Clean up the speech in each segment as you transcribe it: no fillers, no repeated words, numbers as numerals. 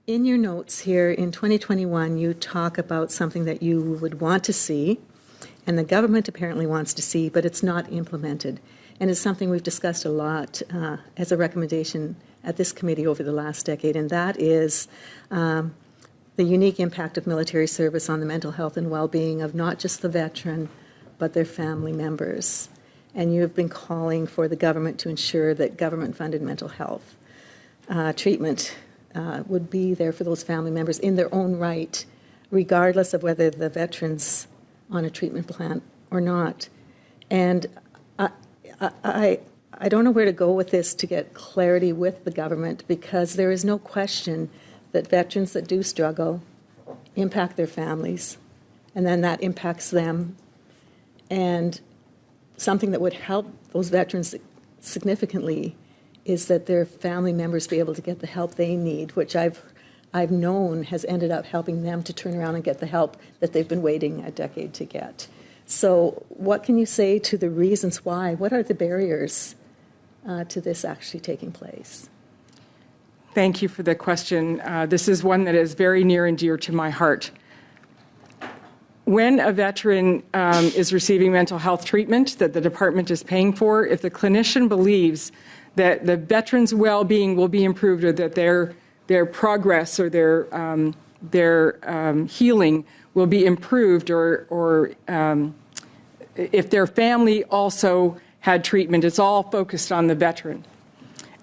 In your notes here in 2021, you talk about something that you would want to see, and the government apparently wants to see, but it's not implemented. And it's something we've discussed a lot as a recommendation at this committee over the last decade, and that is the unique impact of military service on the mental health and well-being of not just the veteran, but their family members. And you have been calling for the government to ensure that government-funded mental health treatment would be there for those family members in their own right, regardless of whether the veteran's on a treatment plan or not. And I don't know where to go with this to get clarity with the government, because there is no question that veterans that do struggle impact their families, and then that impacts them. And something that would help those veterans significantly is that their family members be able to get the help they need, which I've known has ended up helping them to turn around and get the help that they've been waiting a decade to get. So what can you say to the reasons why? What are the barriers to this actually taking place? Thank you for the question. This is one that is very near and dear to my heart. When a veteran is receiving mental health treatment that the department is paying for, if the clinician believes that the veteran's well-being will be improved, or that their progress or their healing will be improved, or if their family also had treatment, it's all focused on the veteran.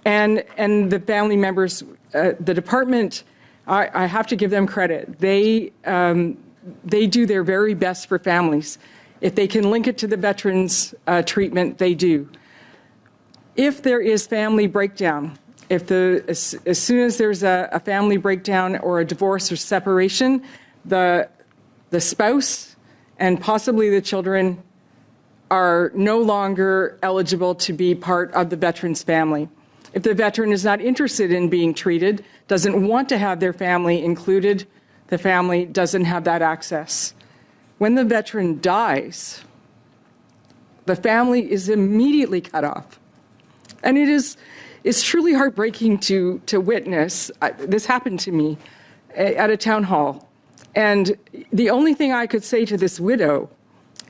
And the family members, the department, I have to give them credit. They do their very best for families. If they can link it to the veterans' treatment, they do. If there is family breakdown, as soon as there's a family breakdown or a divorce or separation, the spouse and possibly the children are no longer eligible to be part of the veteran's family. If the veteran is not interested in being treated, doesn't want to have their family included, the family doesn't have that access. When the veteran dies, the family is immediately cut off. And it's truly heartbreaking to witness. This happened to me at a town hall. And the only thing I could say to this widow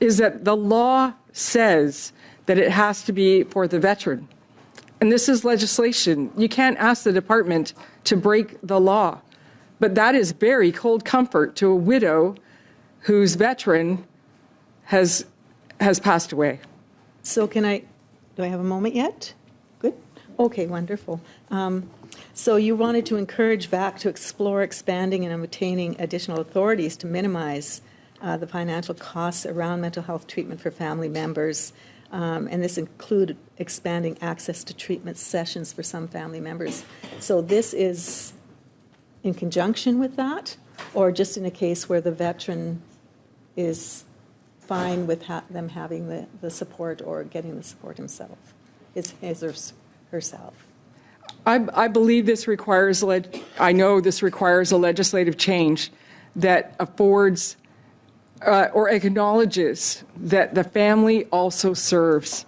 is that the law says that it has to be for the veteran. And this is legislation. You can't ask the department to break the law. But that is very cold comfort to a widow whose veteran has passed away. So do I have a moment yet? Good. Okay, wonderful. So you wanted to encourage VAC to explore expanding and obtaining additional authorities to minimize the financial costs around mental health treatment for family members. And this included expanding access to treatment sessions for some family members. So this is in conjunction with that, or just in a case where the veteran is fine with them having the support or getting the support himself, his or herself? I believe this requires, I know this requires a legislative change that affords or acknowledges that the family also serves.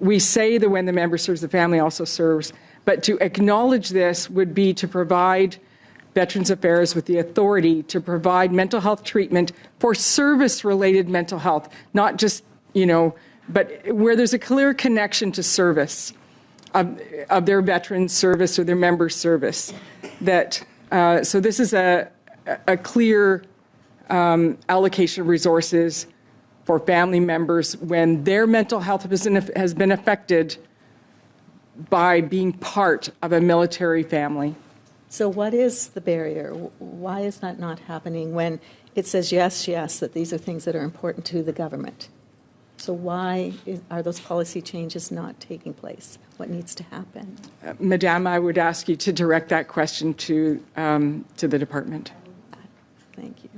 We say that when the member serves, the family also serves, but to acknowledge this would be to provide Veterans Affairs with the authority to provide mental health treatment for service-related mental health, not just, but where there's a clear connection to service of their veterans' service or their members' service. So this is a clear allocation of resources for family members when their mental health has been affected by being part of a military family. So what is the barrier? Why is that not happening when it says yes, that these are things that are important to the government? So why are those policy changes not taking place? What needs to happen? Madame, I would ask you to direct that question to the department. Thank you.